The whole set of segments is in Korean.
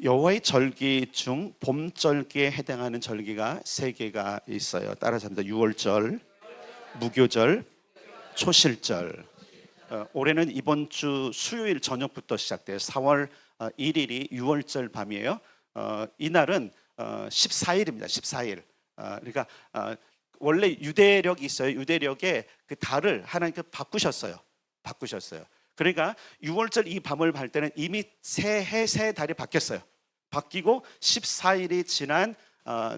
여호와의 절기 중 봄절기에 해당하는 절기가 세 개가 있어요. 따라서 합니다. 유월절, 무교절, 초실절. 올해는 이번 주 수요일 저녁부터 시작돼요. 4월 1일이 유월절 밤이에요. 이날은 14일입니다. 14일. 그러니까 원래 유대력이 있어요. 유대력에 그 달을 하나님께서 바꾸셨어요. 그러니까 유월절 이 밤을 발 때는 이미 새 달이 바뀌었어요. 바뀌고 14일이 지난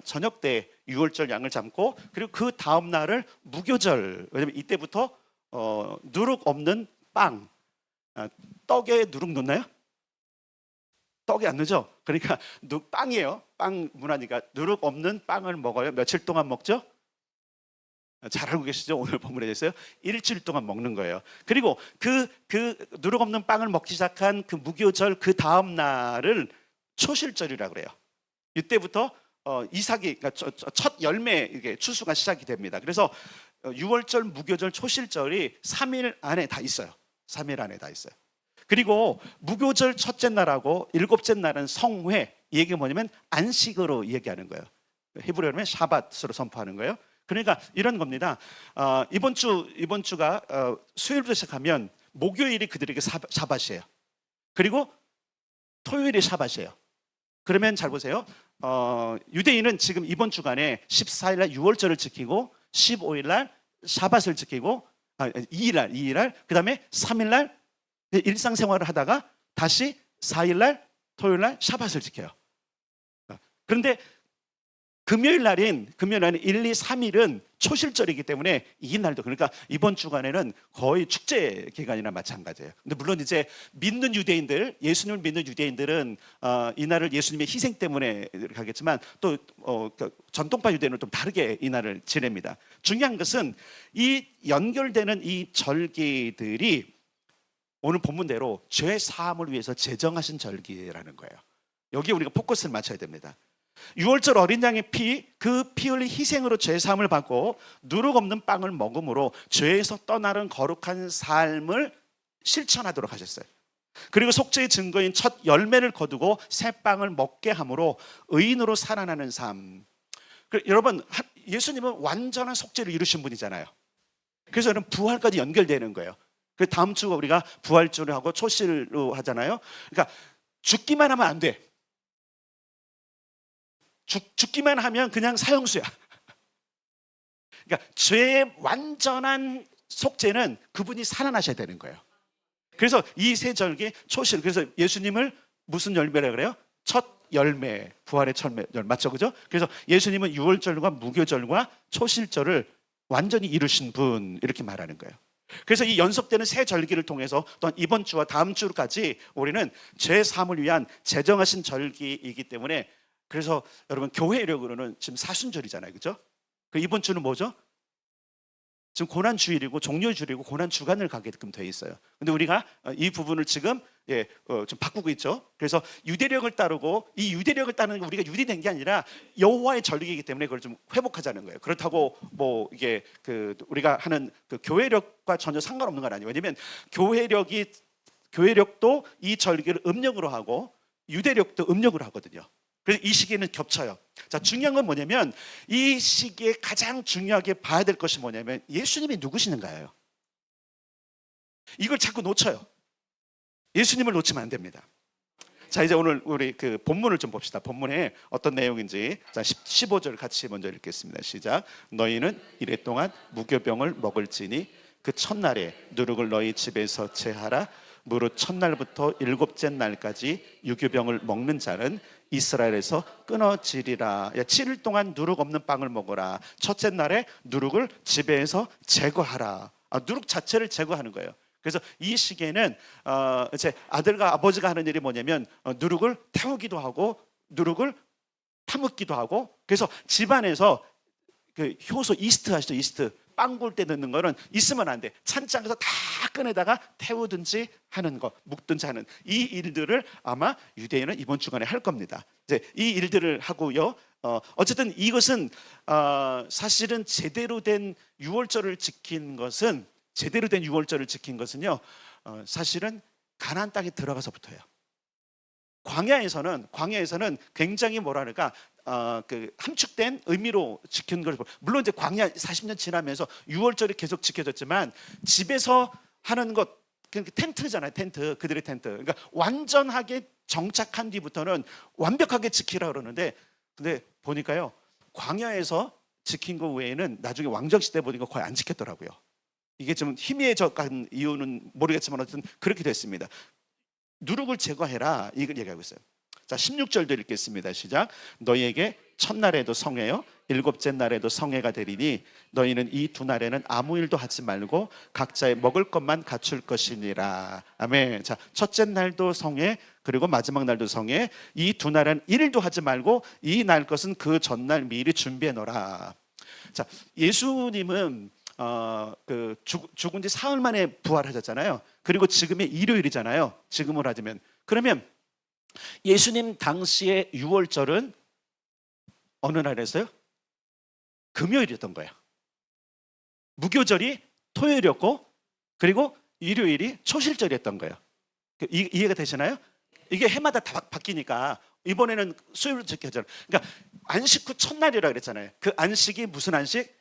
저녁 때 유월절 양을 잡고, 그리고 그 다음 날을 무교절. 왜냐면 이때부터 누룩 없는 빵, 떡에 누룩 넣나요? 떡이 안 넣죠. 그러니까 빵이에요. 빵 문화니까 누룩 없는 빵을 먹어요. 며칠 동안 먹죠? 잘 알고 계시죠? 오늘 본문에 대해서요. 일주일 동안 먹는 거예요. 그리고 그 누룩 없는 빵을 먹기 시작한 그 무교절 그 다음 날을 초실절이라고 그래요. 이때부터 이삭이, 그러니까 첫 열매 이게 추수가 시작이 됩니다. 그래서 유월절, 무교절, 초실절이 3일 안에 다 있어요. 3일 안에 다 있어요. 그리고 무교절 첫째 날하고 일곱째 날은 성회. 이 얘기가 뭐냐면 안식으로 얘기하는 거예요. 히브리어로 하면 샤밧으로 선포하는 거예요. 그러니까 이런 겁니다. 이번 주가 수요일부터 시작하면 목요일이 그들에게 샤밧이에요. 그리고 토요일이 샤밧이에요. 그러면 잘 보세요. 유대인은 지금 이번 주간에 14일 날 유월절을 지키고 15일 날 샤밧을 지키고 2일 날 그다음에 3일 날 일상생활을 하다가 다시 4일 날 토요일 날 샤밧을 지켜요. 그런데 금요일 날인 1, 2, 3일은 초실절이기 때문에 이 날도, 그러니까 이번 주간에는 거의 축제 기간이나 마찬가지예요. 근데 물론 이제 믿는 유대인들, 예수님을 믿는 유대인들은 이 날을 예수님의 희생 때문에 가겠지만 또 전통파 유대인은 좀 다르게 이 날을 지냅니다. 중요한 것은 이 연결되는 이 절기들이 오늘 본문대로 죄 사함을 위해서 제정하신 절기라는 거예요. 여기에 우리가 포커스를 맞춰야 됩니다. 유월절 어린 양의 피, 그 피 흘린 희생으로 죄 사함을 받고 누룩 없는 빵을 먹음으로 죄에서 떠나는 거룩한 삶을 실천하도록 하셨어요. 그리고 속죄의 증거인 첫 열매를 거두고 새 빵을 먹게 함으로 의인으로 살아나는 삶. 여러분, 예수님은 완전한 속죄를 이루신 분이잖아요. 그래서 여러분, 부활까지 연결되는 거예요. 그 다음 주가 우리가 부활주를 하고 초실로 하잖아요. 그러니까 죽기만 하면 안 돼. 죽기만 하면 그냥 사형수야. 그러니까 죄의 완전한 속죄는 그분이 살아나셔야 되는 거예요. 그래서 이 세 절기 초실, 그래서 예수님을 무슨 열매라 그래요? 첫 열매, 부활의 첫 열매, 맞죠, 그죠? 그래서 예수님은 유월절과 무교절과 초실절을 완전히 이루신 분, 이렇게 말하는 거예요. 그래서 이 연속되는 세 절기를 통해서 또한 이번 주와 다음 주까지 우리는 죄 사함을 위한 제정하신 절기이기 때문에, 그래서 여러분 교회력으로는 지금 사순절이잖아요, 그렇죠? 그 이번 주는 뭐죠? 지금 고난주일이고 종료주일이고 고난주간을 가게끔 되어 있어요. 근데 우리가 이 부분을 지금 좀 바꾸고 있죠. 그래서 유대력을 따르고, 이 유대력을 따르는 게 우리가 유대된 게 아니라 여호와의 절기이기 때문에 그걸 좀 회복하자는 거예요. 그렇다고 뭐 이게 우리가 하는 그 교회력과 전혀 상관없는 건 아니에요. 왜냐하면 교회력도 이 절기를 음력으로 하고 유대력도 음력으로 하거든요. 그래서 이 시기에는 겹쳐요. 자, 중요한 건 뭐냐면 이 시기에 가장 중요하게 봐야 될 것이 뭐냐면 예수님이 누구시는가예요. 이걸 자꾸 놓쳐요. 예수님을 놓치면 안 됩니다. 자, 이제 오늘 우리 그 본문을 좀 봅시다. 본문에 어떤 내용인지. 자, 15절 같이 먼저 읽겠습니다. 시작. 너희는 이래 동안 무교병을 먹을지니 그 첫날에 누룩을 너희 집에서 제하라. 무릇 첫날부터 일곱째 날까지 유교병을 먹는 자는 이스라엘에서 끊어지리라. 7일 동안 누룩 없는 빵을 먹어라. 첫째 날에 누룩을 집에서 제거하라. 누룩 자체를 제거하는 거예요. 그래서 이 시기에는 이제 아들과 아버지가 하는 일이 뭐냐면 누룩을 태우기도 하고 누룩을 타먹기도 하고, 그래서 집안에서 그 효소 이스트 아시죠? 이스트 빵 구울 때 넣는 거는 있으면 안 돼. 찬장에서 다 꺼내다가 태우든지 하는 거, 묵든지 하는 이 일들을 아마 유대인은 이번 주간에 할 겁니다. 이제 이 일들을 하고요. 어쨌든 이것은 사실은 제대로 된 유월절을 지킨 것은요. 사실은 가나안 땅에 들어가서부터예요. 광야에서는 굉장히 뭐랄까 그 함축된 의미로 지키는 걸 물론 이제 광야 40년 지나면서 유월절이 계속 지켜졌지만 집에서 하는 것 텐트잖아요. 텐트 그들의 텐트. 그러니까 완전하게 정착한 뒤부터는 완벽하게 지키라 그러는데 근데 보니까요 광야에서 지킨 거 외에는 나중에 왕정 시대 보니까 거의 안 지켰더라고요. 이게 좀 희미해져간 이유는 모르겠지만 어쨌든 그렇게 됐습니다. 누룩을 제거해라 이걸 얘기하고 있어요. 자 16절도 읽겠습니다. 시작. 너희에게 첫날에도 성회요 일곱째 날에도 성회가 되리니 너희는 이 두 날에는 아무 일도 하지 말고 각자의 먹을 것만 갖출 것이니라. 아멘. 자 첫째 날도 성회 그리고 마지막 날도 성회. 이 두 날은 일도 하지 말고 이 날 것은 그 전날 미리 준비해 놓으라. 자 예수님은 죽은 지 사흘 만에 부활하셨잖아요. 그리고 지금이 일요일이잖아요. 지금으로 하자면 그러면 예수님 당시의 유월절은 어느 날이었어요? 금요일이었던 거예요. 무교절이 토요일이었고 그리고 일요일이 초실절이었던 거예요. 이해가 되시나요? 이게 해마다 다 바뀌니까 이번에는 수요일로 지켜져요. 그러니까 안식 후 첫날이라고 그랬잖아요. 그 안식이 무슨 안식?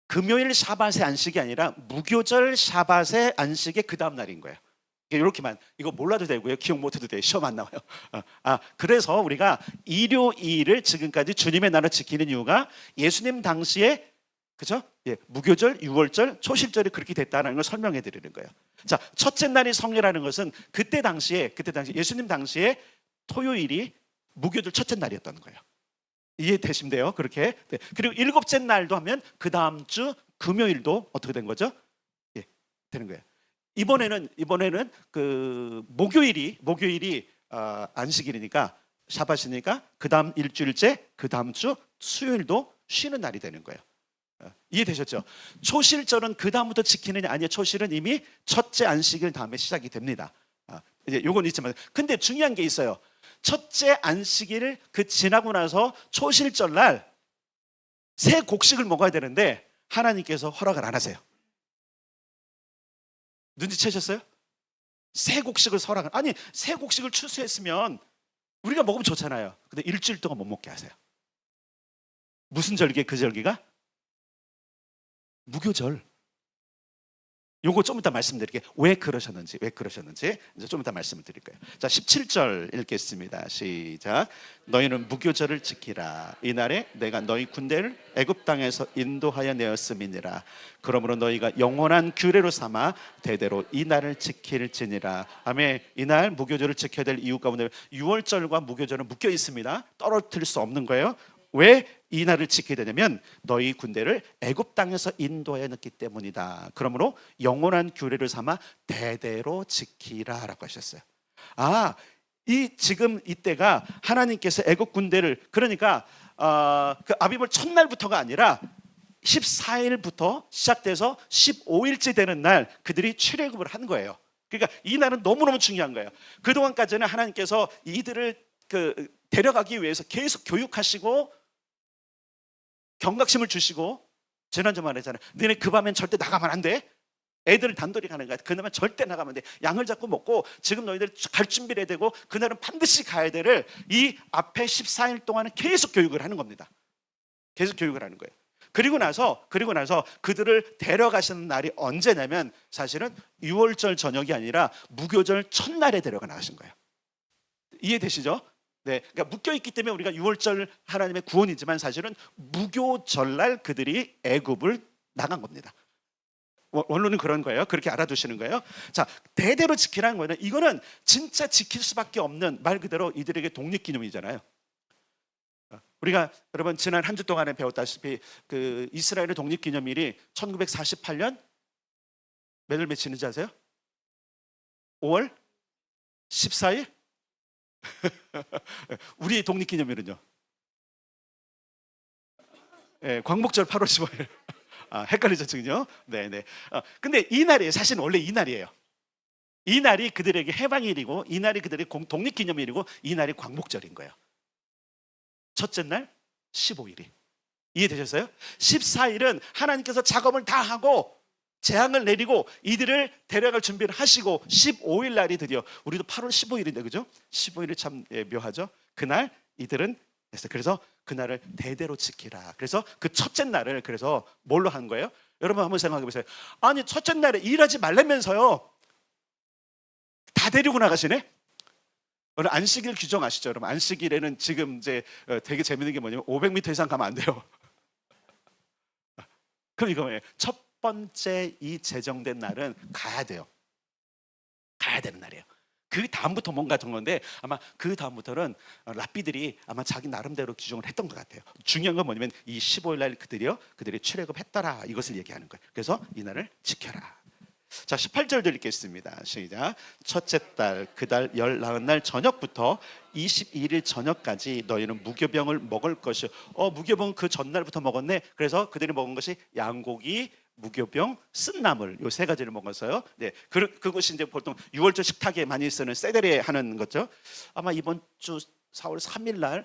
금요일 샤밧의 안식이 아니라 무교절 샤밧의 안식의 그 다음 날인 거예요. 이렇게만 이거 몰라도 되고요. 기억 못해도 돼요. 시험 안 나와요. 그래서 우리가 일요일을 지금까지 주님의 날을 지키는 이유가 예수님 당시에 그죠? 예, 무교절, 유월절, 초실절이 그렇게 됐다는 걸 설명해 드리는 거예요. 자, 첫째 날이 성례라는 것은 그때 당시에 예수님 당시에 토요일이 무교절 첫째 날이었다는 거예요. 이해되시면 그렇게. 네. 그리고 일곱째 날도 하면 그 다음 주 금요일도 어떻게 된 거죠? 예, 되는 거예요. 이번에는 그 목요일이 안식일이니까 샤밧이니까 그 다음 일주일째 그 다음 주 수요일도 쉬는 날이 되는 거예요. 이해되셨죠? 초실절은 그 다음부터 지키느냐 아니요 초실은 이미 첫째 안식일 다음에 시작이 됩니다. 이제 요건 있지만 근데 중요한 게 있어요. 첫째 안식일 지나고 나서 초실절 날 새 곡식을 먹어야 되는데 하나님께서 허락을 안 하세요. 눈치채셨어요? 새 곡식을 새 곡식을 추수했으면 우리가 먹으면 좋잖아요. 근데 일주일 동안 못 먹게 하세요. 무슨 절기에 그 절기가? 무교절. 요거 좀 이따 말씀드릴게요. 왜 그러셨는지 이제 좀 이따 말씀을 드릴 거예요. 자 17절 읽겠습니다. 시작. 너희는 무교절을 지키라. 이날에 내가 너희 군대를 애굽 땅에서 인도하여 내었음이니라. 그러므로 너희가 영원한 규례로 삼아 대대로 이 날을 지킬지니라. 아멘. 이날 무교절을 지켜야 될 이유 가운데 유월절과 무교절은 묶여 있습니다. 떨어뜨릴 수 없는 거예요. 왜 이 날을 지켜야 되냐면 너희 군대를 애굽 땅에서 인도하여 넣기 때문이다. 그러므로 영원한 규례를 삼아 대대로 지키라라고 하셨어요. 지금 이때가 하나님께서 애굽 군대를 그러니까 그 아비벌 첫날부터가 아니라 14일부터 시작돼서 15일째 되는 날 그들이 출애굽을 한 거예요. 그러니까 이 날은 너무너무 중요한 거예요. 그동안까지는 하나님께서 이들을 데려가기 위해서 계속 교육하시고 경각심을 주시고 지난주 말했잖아요. 너네 그 밤엔 절대 나가면 안 돼. 애들을 단둘이 가는 거야. 그날은 절대 나가면 안 돼. 양을 잡고 먹고 지금 너희들 갈 준비를 해야 되고 그날은 반드시 가야 되를 이 앞에 14일 동안은 계속 교육을 하는 겁니다. 계속 교육을 하는 거예요. 그리고 나서 그들을 데려가시는 날이 언제냐면 사실은 유월절 저녁이 아니라 무교절 첫날에 데려가 나가신 거예요. 이해되시죠? 네, 그러니까 묶여 있기 때문에 우리가 유월절 하나님의 구원이지만 사실은 무교절날 그들이 애굽을 나간 겁니다. 원론은 그런 거예요. 그렇게 알아두시는 거예요. 자, 대대로 지키라는 거는 이거는 진짜 지킬 수밖에 없는 말 그대로 이들에게 독립기념이잖아요. 우리가 여러분 지난 한 주 동안에 배웠다시피 그 이스라엘의 독립기념일이 1948년 몇월 며칠인지 아세요? 5월 14일? 우리 독립기념일은요? 네, 광복절 8월 15일. 헷갈리셨군요. 네네. 근데 이 날이에요. 사실은 원래 이 날이에요. 이 날이 그들에게 해방일이고, 이 날이 그들의 독립기념일이고, 이 날이 광복절인 거예요. 첫째 날 15일이. 이해되셨어요? 14일은 하나님께서 작업을 다 하고 재앙을 내리고 이들을 데려갈 준비를 하시고 15일 날이 드디어, 우리도 8월 15일인데 그죠? 15일이 참 묘하죠. 그날 이들은 그래서 그날을 대대로 지키라. 그래서 그 첫째 날을 그래서 뭘로 한 거예요? 여러분 한번 생각해 보세요. 아니 첫째 날에 일하지 말라면서요. 다 데리고 나가시네. 오늘 안식일 규정 아시죠? 여러분 안식일에는 지금 이제 되게 재밌는 게 뭐냐면 500m 이상 가면 안 돼요. 그럼 이거 뭐예요? 첫 번째 이 제정된 날은 가야 돼요. 가야 되는 날이에요. 그 다음부터 뭔가 된 건데 아마 그 다음부터는 랍비들이 아마 자기 나름대로 규정을 했던 것 같아요. 중요한 건 뭐냐면 이 15일 날 그들이 출애굽했더라 이것을 얘기하는 거예요. 그래서 이 날을 지켜라. 자 18절 드리겠습니다. 시작. 첫째 달 그 달 19날 저녁부터 21일 저녁까지 너희는 무교병을 먹을 것이요. 무교병은 그 전날부터 먹었네. 그래서 그들이 먹은 것이 양고기, 무교병, 쓴나물 요 세 가지를 먹었어요. 네, 그것이 이제 보통 6월절 식탁에 많이 쓰는 세데레 하는 거죠. 아마 이번 주 4월 3일 날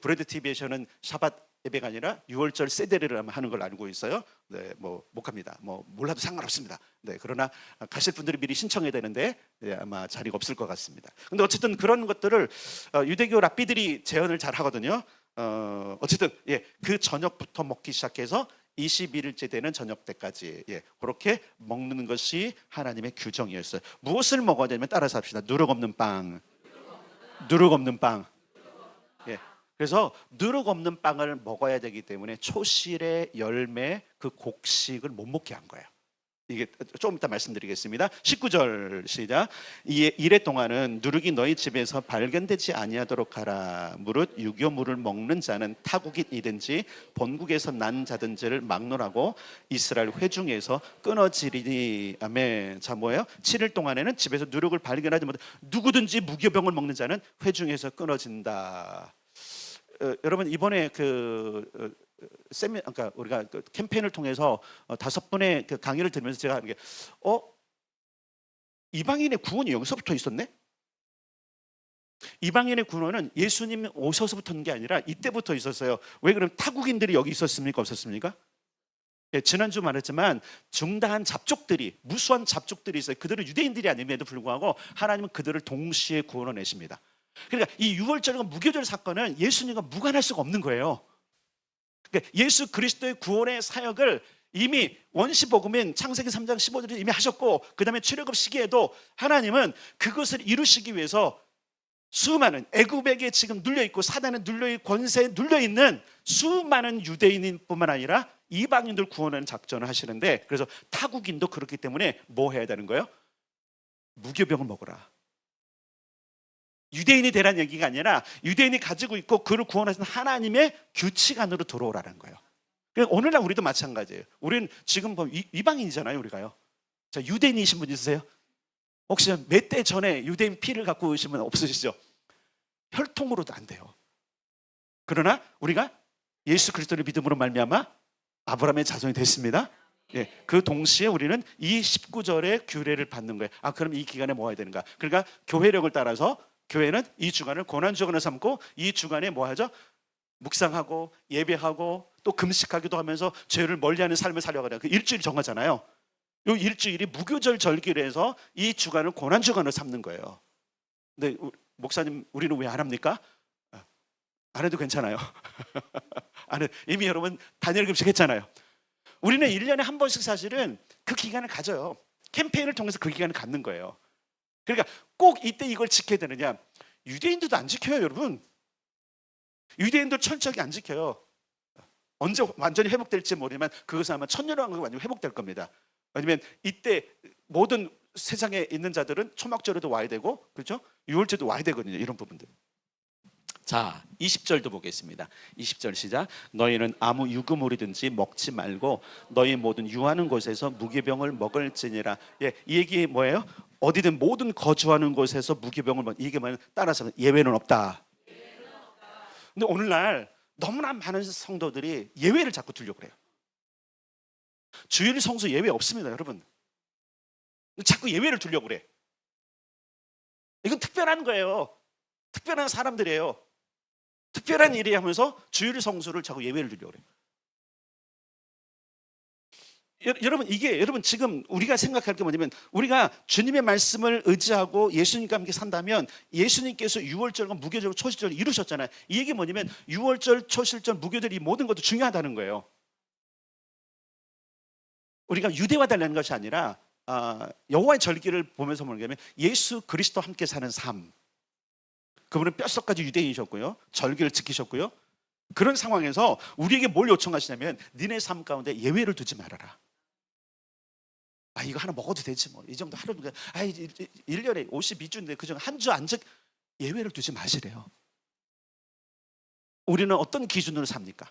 브레드 TV에서는 샤밧 예배가 아니라 6월절 세데레를 아마 하는 걸 알고 있어요. 네, 뭐 못 갑니다. 뭐 몰라도 상관없습니다. 네, 그러나 가실 분들이 미리 신청해야 되는데 네, 아마 자리가 없을 것 같습니다. 근데 어쨌든 그런 것들을 유대교 랍비들이 재현을 잘 하거든요. 어쨌든 그 저녁부터 먹기 시작해서 21일째 되는 저녁 때까지 그렇게 먹는 것이 하나님의 규정이었어요. 무엇을 먹어야 되냐면 따라서 합시다. 누룩 없는 빵. 누룩 없는 빵. 그래서 누룩 없는 빵을 먹어야 되기 때문에 초실의 열매 그 곡식을 못 먹게 한 거예요. 이게 조금 이따 말씀드리겠습니다. 19절 시작. 이래 동안은 누룩이 너희 집에서 발견되지 아니하도록 하라. 무릇 유교물을 먹는 자는 타국인이든지 본국에서 난 자든지를 막론하고 이스라엘 회중에서 끊어지리니. 아멘. 자 뭐예요? 7일 동안에는 집에서 누룩을 발견하지 못해 누구든지 무교병을 먹는 자는 회중에서 끊어진다. 여러분 이번에 그러니까 우리가 그 캠페인을 통해서 5분의 그 강의를 들으면서 제가 하는 게 이방인의 구원이 여기서부터 있었네? 이방인의 구원은 예수님 오셔서부터는 게 아니라 이때부터 있었어요. 왜 그럼 타국인들이 여기 있었습니까? 없었습니까? 지난주 말했지만 중다한 잡족들이 무수한 잡족들이 있어요. 그들은 유대인들이 아님에도 불구하고 하나님은 그들을 동시에 구원해내십니다. 그러니까 이 6월절과 무교절 사건은 예수님과 무관할 수가 없는 거예요. 그러니까 예수 그리스도의 구원의 사역을 이미 원시복음인 창세기 3장 15절에 이미 하셨고 그 다음에 출애굽 시기에도 하나님은 그것을 이루시기 위해서 수많은 애굽에게 지금 눌려있고 사단에 눌려있고 권세에 눌려있는 수많은 유대인뿐만 아니라 이방인들 구원하는 작전을 하시는데 그래서 타국인도 그렇기 때문에 뭐 해야 되는 거예요? 무교병을 먹어라. 유대인이 되라는 얘기가 아니라 유대인이 가지고 있고 그를 구원하시는 하나님의 규칙 안으로 들어오라는 거예요. 오늘날 우리도 마찬가지예요. 우리는 지금 이방인이잖아요. 우리가요. 자, 유대인이신 분 있으세요? 혹시 몇 대 전에 유대인 피를 갖고 오신 분 없으시죠? 혈통으로도 안 돼요. 그러나 우리가 예수 그리스도를 믿음으로 말미암아 아브라함의 자손이 됐습니다. 그 동시에 우리는 이 19절의 규례를 받는 거예요. 그럼 이 기간에 뭐 해야 되는가? 그러니까 교회력을 따라서 교회는 이 주간을 고난주간을 삼고 이 주간에 뭐 하죠? 묵상하고 예배하고 또 금식하기도 하면서 죄를 멀리하는 삶을 살려가는 그 일주일 정하잖아요. 이 일주일이 무교절 절기를 해서 이 주간을 고난주간을 삼는 거예요. 근데 목사님 우리는 왜 안 합니까? 안 해도 괜찮아요. 이미 여러분 단일 금식 했잖아요. 우리는 1년에 한 번씩 사실은 그 기간을 가져요. 캠페인을 통해서 그 기간을 갖는 거예요. 그러니까 꼭 이때 이걸 지켜야 되느냐? 유대인들도 안 지켜요, 여러분. 유대인도 철저하게 안 지켜요. 언제 완전히 회복될지 모르지만 그것은 아마 천년왕국이 완전히 회복될 겁니다. 왜냐면 이때 모든 세상에 있는 자들은 초막절에도 와야 되고 그렇죠? 유월절도 와야 되거든요. 이런 부분들. 자, 20절도 보겠습니다. 20절 시작. 너희는 아무 유구물이든지 먹지 말고 너희 모든 유하는 곳에서 무교병을 먹을지니라. 이 얘기 뭐예요? 어디든 모든 거주하는 곳에서 무교병을 이게 뭐냐면 따라서 예외는 없다. 근데 오늘날 너무나 많은 성도들이 예외를 자꾸 두려고 그래요. 주일 성수 예외 없습니다, 여러분. 자꾸 예외를 두려고 그래. 이건 특별한 거예요. 특별한 사람들이에요. 특별한 일이 하면서 주일 성수를 자꾸 예외를 두려고 그래요. 여러분, 이게 여러분 지금 우리가 생각할 게 뭐냐면, 우리가 주님의 말씀을 의지하고 예수님과 함께 산다면 예수님께서 유월절과 무교절, 초실절을 이루셨잖아요. 이 얘기 뭐냐면 유월절, 초실절, 무교절 이 모든 것도 중요하다는 거예요. 우리가 유대화되려는 것이 아니라 여호와의 절기를 보면서 뭐냐면 예수 그리스도와 함께 사는 삶. 그분은 뼛속까지 유대인이셨고요, 절기를 지키셨고요. 그런 상황에서 우리에게 뭘 요청하시냐면 니네 삶 가운데 예외를 두지 말아라. 이거 하나 먹어도 되지 뭐, 이 정도 하루, 1년에 52주인데 그중 한 주 안 적, 예외를 두지 마시래요. 우리는 어떤 기준으로 삽니까?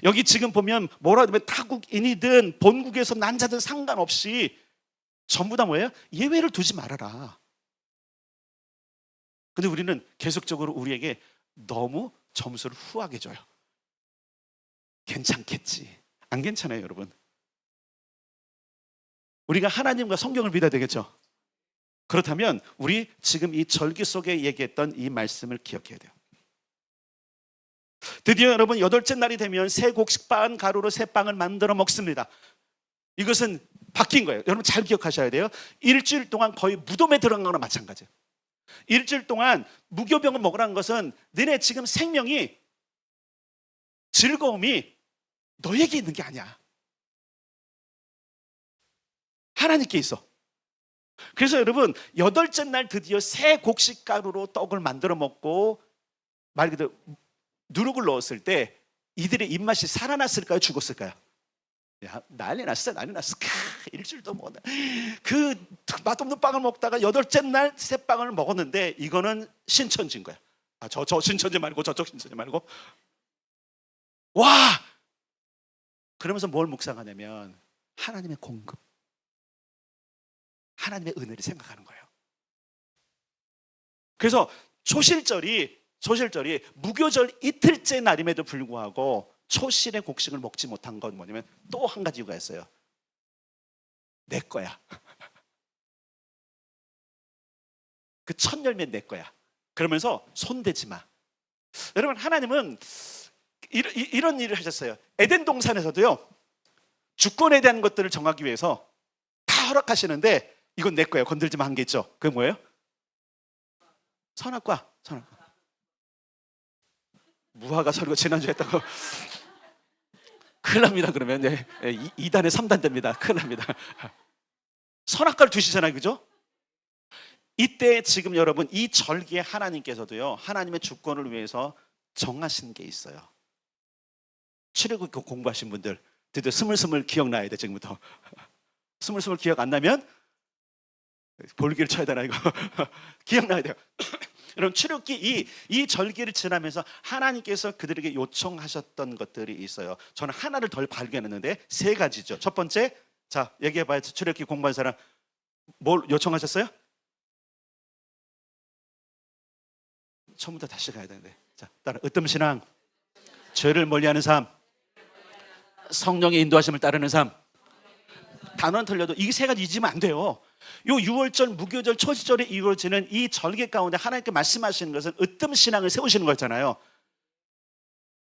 여기 지금 보면 뭐라 하면 타국인이든 본국에서 난 자든 상관없이 전부 다 뭐예요? 예외를 두지 말아라. 근데 우리는 계속적으로 우리에게 너무 점수를 후하게 줘요. 괜찮겠지. 안 괜찮아요, 여러분. 우리가 하나님과 성경을 믿어야 되겠죠. 그렇다면 우리 지금 이 절기 속에 얘기했던 이 말씀을 기억해야 돼요. 드디어 여러분, 여덟째 날이 되면 새 곡식빵 가루로 새 빵을 만들어 먹습니다. 이것은 바뀐 거예요. 여러분 잘 기억하셔야 돼요. 일주일 동안 거의 무덤에 들어간 거나 마찬가지예요. 일주일 동안 무교병을 먹으라는 것은 너네 지금 생명이, 즐거움이 너에게 있는 게 아니야. 하나님께 있어. 그래서 여러분, 여덟째 날 드디어 새 곡식 가루로 떡을 만들어 먹고 말 그대로 누룩을 넣었을 때 이들의 입맛이 살아났을까요? 죽었을까요? 난리 났어, 난리 났어. 일주일도 먹었네. 그 맛없는 빵을 먹다가 여덟째 날 새 빵을 먹었는데 이거는 신천지인 거야. 저 신천지 말고 저쪽 신천지 말고. 와! 그러면서 뭘 묵상하냐면 하나님의 공급, 하나님의 은혜를 생각하는 거예요. 그래서 초실절이 무교절 이틀째 날임에도 불구하고 초실의 곡식을 먹지 못한 건 뭐냐면 또 한 가지 이유가 있어요. 내 거야. 그 첫 열매 내 거야. 그러면서 손대지 마. 여러분, 하나님은 이런 일을 하셨어요. 에덴 동산에서도요, 주권에 대한 것들을 정하기 위해서 다 허락하시는데 이건 내 거예요, 건들지 마 한 게 있죠. 그게 뭐예요? 선악과. 무화과 설교 지난주에 했다고 큰일 납니다. 그러면 2단에 3단 됩니다. 큰일 납니다. 선악과를 두시잖아요, 그죠? 이때 지금 여러분, 이 절기에 하나님께서도요, 하나님의 주권을 위해서 정하신 게 있어요. 출애굽 공부하신 분들 드디어 스물스물 기억나야 돼. 지금부터 스물스물 기억 안 나면 볼기를 쳐야 되나 이거. 기억나야 돼요. 여러분, 출애굽기 이 절기를 지나면서 하나님께서 그들에게 요청하셨던 것들이 있어요. 저는 하나를 덜 발견했는데 세 가지죠. 첫 번째, 자 얘기해봐요. 출애굽기 공부한 사람 뭘 요청하셨어요? 처음부터 다시 가야 되는데. 자, 따라. 으뜸신앙, 죄를 멀리하는 삶, 성령의 인도하심을 따르는 삶. 단어는 틀려도 이 세 가지 잊으면 안 돼요. 요 유월절, 무교절, 초시절에 이루어지는 이 절기 가운데 하나님께 말씀하시는 것은 으뜸신앙을 세우시는 거잖아요.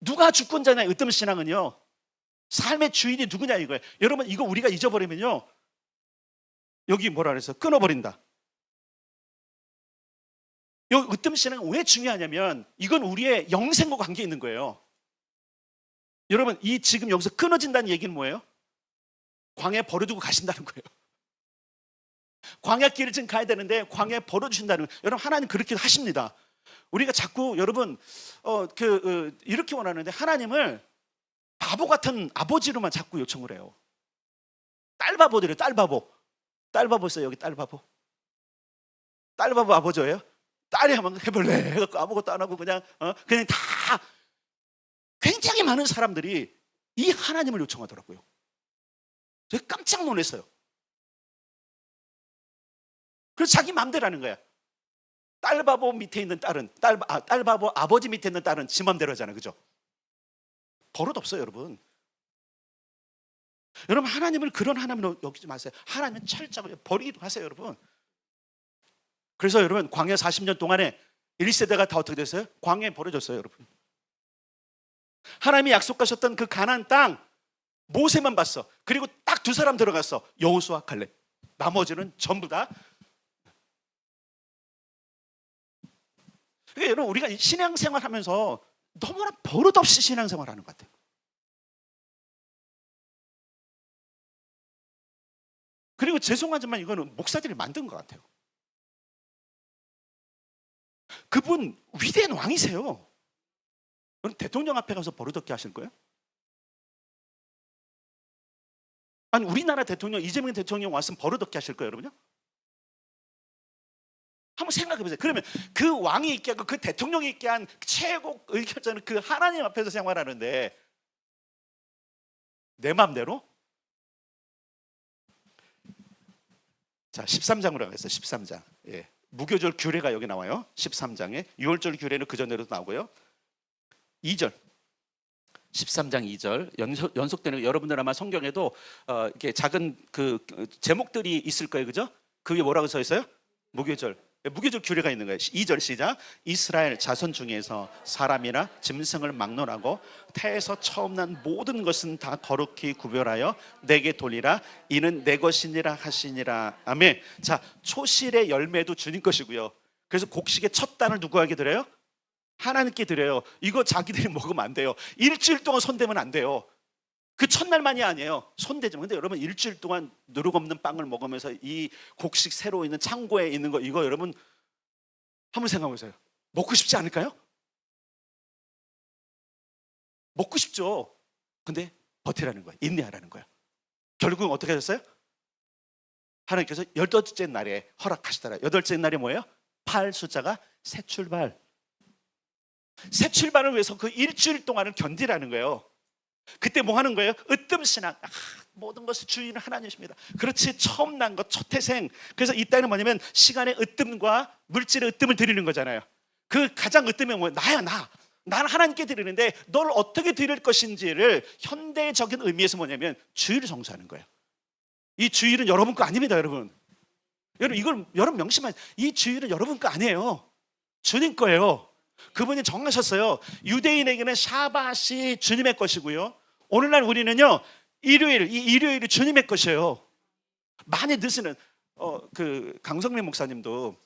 누가 주권자냐? 으뜸신앙은요, 삶의 주인이 누구냐 이거예요. 여러분, 이거 우리가 잊어버리면요, 여기 뭐라 그래서 끊어버린다. 요 으뜸신앙은 왜 중요하냐면 이건 우리의 영생과 관계 있는 거예요. 여러분, 이 지금 여기서 끊어진다는 얘기는 뭐예요? 광야에 버려두고 가신다는 거예요. 광야 길을 지금 가야 되는데 광야에 버려주신다는 거예요. 여러분, 하나님 그렇게 하십니다. 우리가 자꾸 여러분 이렇게 원하는데 하나님을 바보 같은 아버지로만 자꾸 요청을 해요. 딸바보들이에요. 딸바보 있어요. 여기 딸바보 아버지예요. 딸이 한번 해볼래 해갖고 아무것도 안 하고 그냥 다, 굉장히 많은 사람들이 이 하나님을 요청하더라고요. 제가 깜짝 놀랐어요. 그래서 자기 마음대로 하는 거야. 딸바보 밑에 있는 딸은 딸바보 아버지 밑에 있는 딸은 지 마음대로 하잖아요, 그죠? 버릇 없어요, 여러분. 여러분, 하나님을 그런 하나님으로 여기지 마세요. 하나님은 철저하게 버리기도 하세요, 여러분. 그래서 여러분, 광야 40년 동안에 1세대가 다 어떻게 됐어요? 광야에 버려졌어요, 여러분. 하나님이 약속하셨던 그 가나안 땅, 모세만 봤어. 그리고 딱 두 사람 들어갔어. 여호수아, 칼렙. 나머지는 전부 다. 그러니까 여러분, 우리가 신앙생활 하면서 너무나 버릇없이 신앙생활 하는 것 같아요. 그리고 죄송하지만 이거는 목사들이 만든 것 같아요. 그분 위대한 왕이세요. 그럼 대통령 앞에 가서 버릇없게 하실 거예요? 아니, 우리나라 대통령 이재명 대통령 왔으면 버릇없게 하실 거예요, 여러분요? 한번 생각해 보세요. 그러면 그 왕이 있게 하고 그 대통령이 있게 한 최고 의결자는 그 하나님 앞에서 생활하는데 내 마음대로? 자, 13장으로 가겠습니다. 13장. 예. 무교절 규례가 여기 나와요. 13장에. 유월절 규례는 그 전에도 나오고요. 2절. 13장 2절 연속되는, 여러분들 아마 성경에도 이렇게 작은 그 제목들이 있을 거예요, 그죠? 그 위에 뭐라고 써 있어요? 무교절. 무교절 규례가 있는 거예요. 2절 시작. 이스라엘 자손 중에서 사람이나 짐승을 막론하고 태에서 처음 난 모든 것은 다 거룩히 구별하여 내게 돌리라. 이는 내 것이니라 하시니라. 아멘. 자, 초실의 열매도 주님 것이고요. 그래서 곡식의 첫 단을 누구에게 드려요? 하나님께 드려요. 이거 자기들이 먹으면 안 돼요. 일주일 동안 손대면 안 돼요. 그 첫날만이 아니에요. 손대지만. 근데 여러분, 일주일 동안 누룩 없는 빵을 먹으면서 이 곡식 새로 있는 창고에 있는 거, 이거 여러분 한번 생각해 보세요. 먹고 싶지 않을까요? 먹고 싶죠. 근데 버티라는 거예요. 인내하라는 거예요. 결국은 어떻게 하셨어요? 하나님께서 8째 날에 허락하시더라. 8째 날이 뭐예요? 8 숫자가 새 출발. 새 출발을 위해서 그 일주일 동안을 견디라는 거예요. 그때 뭐 하는 거예요? 으뜸신앙. 모든 것을 주인은 하나님이십니다. 그렇지, 처음 난 것, 첫 태생. 그래서 이 땅은 뭐냐면 시간의 으뜸과 물질의 으뜸을 드리는 거잖아요. 그 가장 으뜸이 뭐예요? 나야, 나. 나는 하나님께 드리는데 널 어떻게 드릴 것인지를 현대적인 의미에서 뭐냐면 주일을 성수하는 거예요. 이 주일은 여러분 거 아닙니다, 여러분. 여러분, 이걸 여러분 명심하세요. 이 주일은 여러분 거 아니에요. 주님 거예요. 그분이 정하셨어요. 유대인에게는 샤밧이 주님의 것이고요. 오늘날 우리는요, 이 일요일이 주님의 것이에요. 많이 드시는 그 강성민 목사님도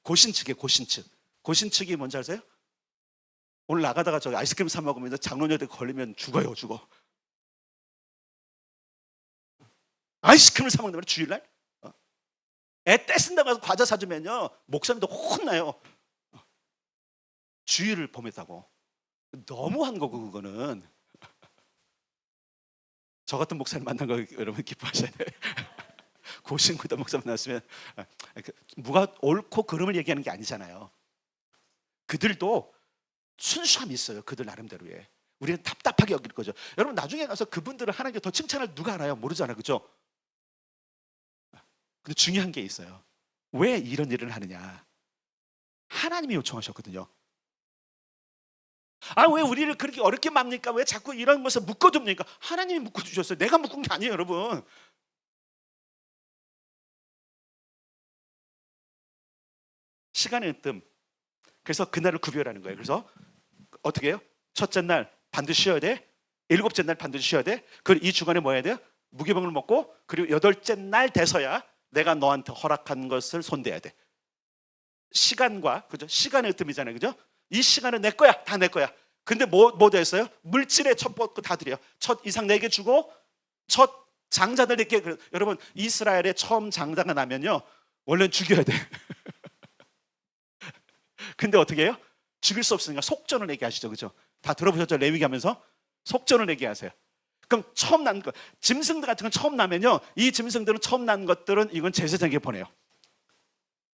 고신측이에요. 고신측이 뭔지 아세요? 오늘 나가다가 저 아이스크림 사 먹으면서 장로녀들 걸리면 죽어요, 죽어. 아이스크림을 사 먹는 거 주일날? 애 떼쓴다고 해서 과자 사주면요, 목사님도 혼나요. 주의를 범했다고. 너무한 거고, 그거는. 저 같은 목사님 만난 거 여러분 기뻐하셔야 돼요. 고신구다 목사 만났으면 누가 옳고 그름을 얘기하는 게 아니잖아요. 그들도 순수함이 있어요. 그들 나름대로의. 우리는 답답하게 여길 거죠. 여러분, 나중에 가서 그분들을 하나님께 더 칭찬할 누가 알아요? 모르잖아요, 그죠? 근데 중요한 게 있어요. 왜 이런 일을 하느냐? 하나님이 요청하셨거든요. 왜 우리를 그렇게 어렵게 맙니까? 왜 자꾸 이런 것을 묶어둡니까? 하나님이 묶어주셨어요. 내가 묶은 게 아니에요, 여러분. 시간의 으뜸. 그래서 그날을 구별하는 거예요. 그래서 어떻게 해요? 첫째 날 반드시 쉬어야 돼. 7째 날 반드시 쉬어야 돼. 그리고 이 주간에 뭐 해야 돼요? 무교병을 먹고, 그리고 8째 날 돼서야 내가 너한테 허락한 것을 손대야 돼. 시간과, 그죠? 시간의 으뜸이잖아요, 그죠? 이 시간은 내 거야, 다 내 거야. 근데 뭐 됐어요? 물질의 첫 벗고 다 드려. 첫 이상 내게 주고, 첫 장자들에게. 여러분, 이스라엘의 처음 장자가 나면요, 원래는 죽여야 돼. 근데 어떻게 해요? 죽일 수 없으니까 속전을 내게 하시죠, 그죠? 다 들어보셨죠? 레위기 하면서 속전을 내게 하세요. 그럼 처음 난 거, 짐승들 같은 건 처음 나면요, 이 짐승들은 처음 난 것들은 이건 제사장에게 보내요.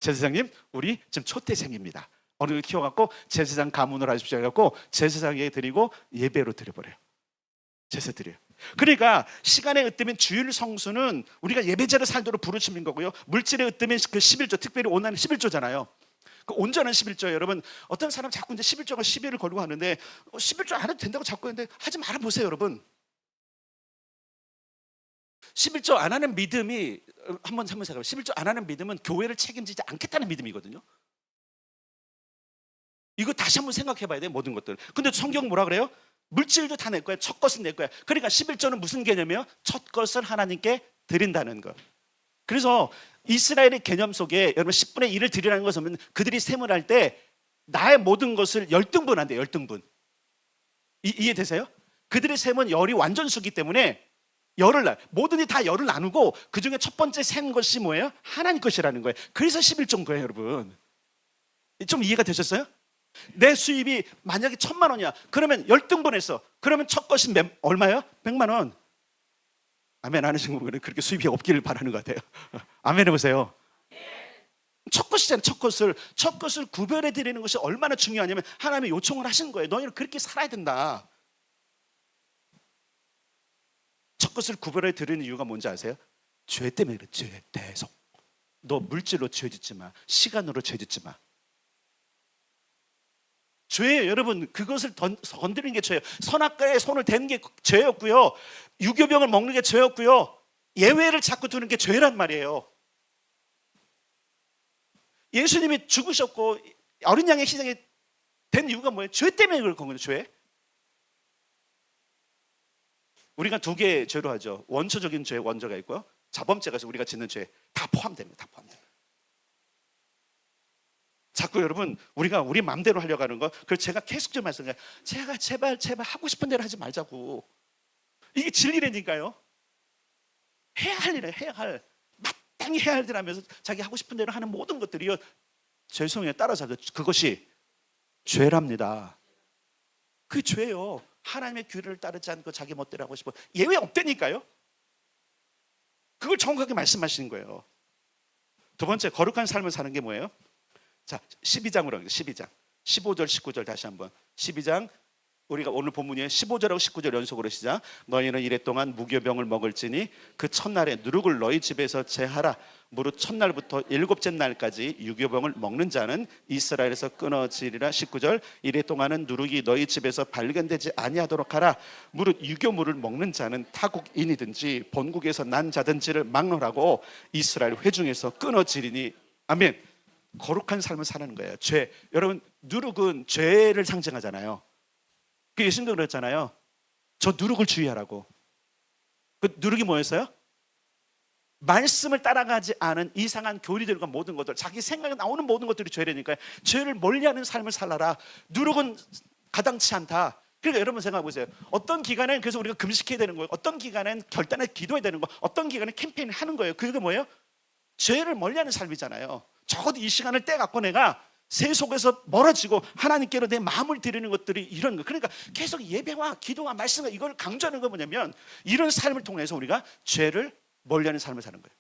제사장님, 우리 지금 초태생입니다. 어느 걸 키워갖고 제사장 가문으로 하십시오 해갖고 제사장에게 드리고 예배로 드려버려요. 제사 드려요. 그러니까 시간의 으뜸인 주일 성수는 우리가 예배자를 살도록 부르심인 거고요. 물질의 으뜸인 그 11조, 특별히 오늘은 11조잖아요. 그 온전한 11조예요. 여러분, 어떤 사람 자꾸 이제 11조가 12를 걸고 하는데 11조 안 해도 된다고 자꾸 했는데 하지 말아보세요, 여러분. 11조 안 하는 믿음이, 한번 생각해봐요. 11조 안 하는 믿음은 교회를 책임지지 않겠다는 믿음이거든요. 이거 다시 한번 생각해 봐야 돼요, 모든 것들. 근데 성경 뭐라 그래요? 물질도 다 내 거야. 첫 것은 내 거야. 그러니까 11조는 무슨 개념이에요? 첫 것을 하나님께 드린다는 거. 그래서 이스라엘의 개념 속에 여러분 10분의 1을 드리라는 것은 그들이 셈을 할 때 나의 모든 것을 열등분한대. 열등분. 이해되세요? 그들의 셈은 열이 완전수기 때문에 모든이 다 열을 나누고 그 중에 첫 번째 센 것이 뭐예요? 하나님 것이라는 거예요. 그래서 11조인 거예요, 여러분. 좀 이해가 되셨어요? 내 수입이 만약에 1,000만 원이야. 그러면 열등분했어. 그러면 첫 것이 얼마예요? 100만 원. 아멘 안 하시는 분은 그렇게 수입이 없기를 바라는 것 같아요. 아멘 해보세요. 첫 것이잖아요. 첫 것을 구별해 드리는 것이 얼마나 중요하냐면 하나님이 요청을 하신 거예요. 너희는 그렇게 살아야 된다. 첫 것을 구별해 드리는 이유가 뭔지 아세요? 죄 때문에 그래. 죄 계속. 너 물질로 죄 짓지 마. 시간으로 죄 짓지 마. 죄예요, 여러분. 그것을 건드리는 게 죄예요. 선악과에 손을 대는 게 죄였고요. 유교병을 먹는 게 죄였고요. 예외를 자꾸 두는 게 죄란 말이에요. 예수님이 죽으셨고 어린 양의 희생이 된 이유가 뭐예요? 죄 때문에 그런 거예요. 죄. 우리가 두 개의 죄로 하죠. 원초적인 죄, 원죄가 있고요. 자범죄가 우리가 짓는 죄 다 포함됩니다. 다 포함됩니다. 자꾸 여러분 우리가 우리 마음대로 하려고 하는 거, 그래서 제가 계속 좀 말씀드려요. 제발 하고 싶은 대로 하지 말자고. 이게 진리라니까요. 해야 할 일에 해야 할, 마땅히 해야 할 일 하면서 자기 하고 싶은 대로 하는 모든 것들이요, 죄송해요, 따라잡죠. 그것이 죄랍니다. 그게 죄예요. 하나님의 규례를 따르지 않고 자기 멋대로 하고 싶어. 예외 없다니까요. 그걸 정확하게 말씀하시는 거예요. 두 번째, 거룩한 삶을 사는 게 뭐예요? 자, 12장으로 합니다. 12장 15절 19절 다시 한번. 12장 우리가 오늘 본문에 15절하고 19절 연속으로 시작. 너희는 이래 동안 무교병을 먹을지니 그 첫날에 누룩을 너희 집에서 제하라. 무릇 첫날부터 일곱째 날까지 유교병을 먹는 자는 이스라엘에서 끊어지리라. 19절 이래 동안은 누룩이 너희 집에서 발견되지 아니하도록 하라. 무릇 유교물을 먹는 자는 타국인이든지 본국에서 난 자든지를 막론하고 이스라엘 회중에서 끊어지리니. 아멘. 거룩한 삶을 사는 거예요. 죄. 여러분 누룩은 죄를 상징하잖아요. 그 예수님도 그랬잖아요. 저 누룩을 주의하라고. 그 누룩이 뭐였어요? 말씀을 따라가지 않은 이상한 교리들과 모든 것들, 자기 생각에 나오는 모든 것들이 죄라니까요. 죄를 멀리하는 삶을 살아라. 누룩은 가당치 않다. 그러니까 여러분 생각해 보세요. 어떤 기간엔 그래서 우리가 금식해야 되는 거예요. 어떤 기간엔 결단에 기도해야 되는 거예요. 어떤 기간엔 캠페인을 하는 거예요. 그게 뭐예요? 죄를 멀리하는 삶이잖아요. 적어도 이 시간을 떼갖고 내가 세 속에서 멀어지고 하나님께로 내 마음을 드리는 것들이 이런 거. 그러니까 계속 예배와 기도와 말씀과 이걸 강조하는 건 뭐냐면 이런 삶을 통해서 우리가 죄를 멀리하는 삶을 사는 거예요.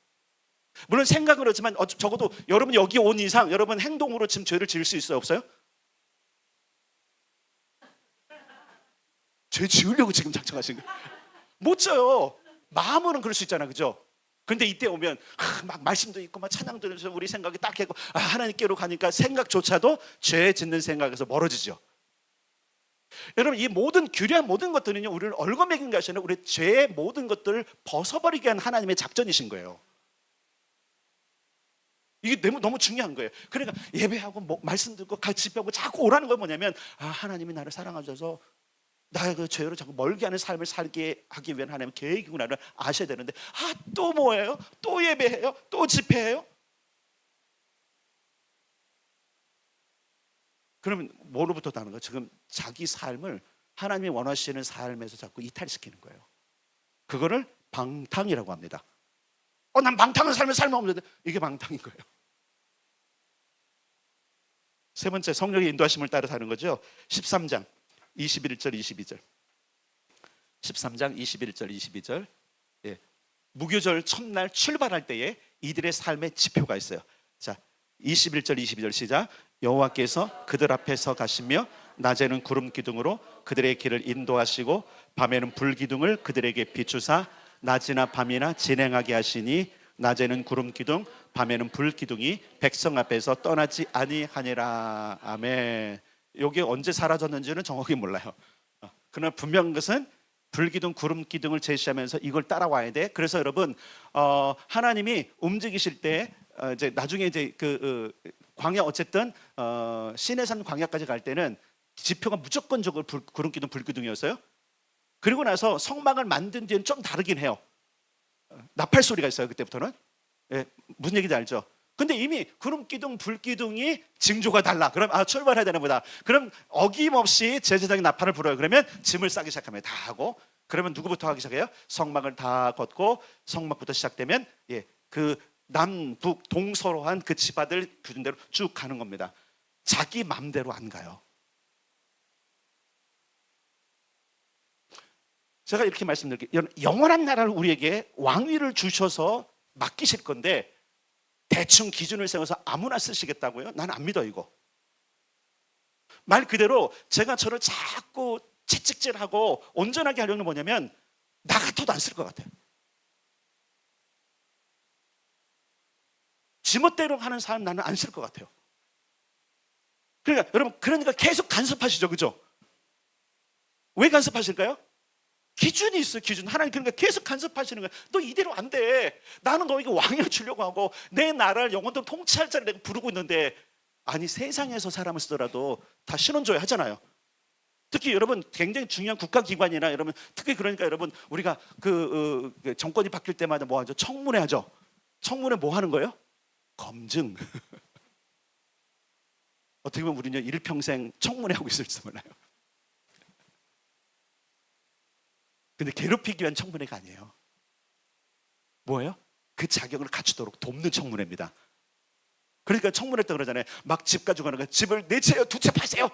물론 생각은 그렇지만 적어도 여러분 여기 온 이상 여러분 행동으로 지금 죄를 지을 수 있어요? 없어요? 죄 지으려고 지금 작정하신 거예요? 못 져요. 마음으로는 그럴 수 있잖아, 그죠? 근데 이때 오면 막 말씀도 있고 막 찬양도 들으면서 우리 생각이 딱 하고 하나님께로 가니까 생각조차도 죄 짓는 생각에서 멀어지죠. 여러분 이 모든 규례한 모든 것들은요, 우리를 얽어매긴 것이 아니라 우리 죄의 모든 것들을 벗어버리게 한 하나님의 작전이신 거예요. 이게 너무 중요한 거예요. 그러니까 예배하고 말씀 듣고 같이 집회하고 자꾸 오라는 건 뭐냐면 하나님이 나를 사랑하셔서 나의 그 죄로 자꾸 멀게 하는 삶을 살게 하기 위한 하나님의 계획이구나를 아셔야 되는데 또 뭐예요? 또 예배해요? 또 집회해요? 그러면 뭐로부터 다는 거예요? 지금 자기 삶을 하나님이 원하시는 삶에서 자꾸 이탈시키는 거예요. 그거를 방탕이라고 합니다. 난 방탕한 삶을 살면 없는데 이게 방탕인 거예요. 세 번째, 성령의 인도하심을 따라 사는 거죠. 13장 21절 22절 13장 21절 22절. 예. 무교절 첫날 출발할 때에 이들의 삶의 지표가 있어요. 자, 21절 22절 시작. 여호와께서 그들 앞에서 가시며 낮에는 구름 기둥으로 그들의 길을 인도하시고 밤에는 불 기둥을 그들에게 비추사 낮이나 밤이나 진행하게 하시니 낮에는 구름 기둥 밤에는 불 기둥이 백성 앞에서 떠나지 아니하니라. 아멘. 이게 언제 사라졌는지는 정확히 몰라요. 그러나 분명한 것은 불기둥, 구름 기둥을 제시하면서 이걸 따라와야 돼. 그래서 여러분 하나님이 움직이실 때 이제 나중에 이제 광야 어쨌든 시내산 광야까지 갈 때는 지표가 무조건적으로 구름기둥 불기둥이었어요. 그리고 나서 성막을 만든 뒤에는 좀 다르긴 해요. 나팔 소리가 있어요. 그때부터는. 예, 무슨 얘기인지 알죠? 근데 이미 구름기둥 불기둥이 징조가 달라. 그럼 출발해야 되는 거다. 그럼 어김없이 제사장이 나팔을 불어요. 그러면 짐을 싸기 시작하면 다 하고, 그러면 누구부터 하기 시작해요? 성막을 다 걷고 성막부터 시작되면 그 남북 동서로한 그 지파들 규준대로 쭉 가는 겁니다. 자기 맘대로 안 가요. 제가 이렇게 말씀드릴게요. 영원한 나라를 우리에게 왕위를 주셔서 맡기실 건데 대충 기준을 세워서 아무나 쓰시겠다고요? 난 안 믿어 이거. 말 그대로 제가 저를 자꾸 채찍질하고 온전하게 하려는 뭐냐면 나 같아도 안 쓸 것 같아요. 지멋대로 하는 사람 나는 안 쓸 것 같아요. 그러니까 여러분, 그러니까 계속 간섭하시죠, 그죠? 왜 간섭하실까요? 기준이 있어요. 기준. 하나님 그러니까 계속 간섭하시는 거예요. 너 이대로 안 돼. 나는 너에게 왕위를 주려고 하고 내 나라를 영원토록 통치할 자를 내가 부르고 있는데, 아니 세상에서 사람을 쓰더라도 다 신원줘야 하잖아요. 특히 여러분 굉장히 중요한 국가기관이나 여러분 특히 그러니까 여러분 우리가 그 정권이 바뀔 때마다 뭐 하죠? 청문회 하죠. 청문회 뭐 하는 거예요? 검증. 어떻게 보면 우리는 일평생 청문회 하고 있을지 몰라요. 근데 괴롭히기 위한 청문회가 아니에요. 뭐예요? 그 자격을 갖추도록 돕는 청문회입니다. 그러니까 청문회 때 그러잖아요. 막 집 가지고 가는 거야. 집을 네 채요, 두 채 파세요.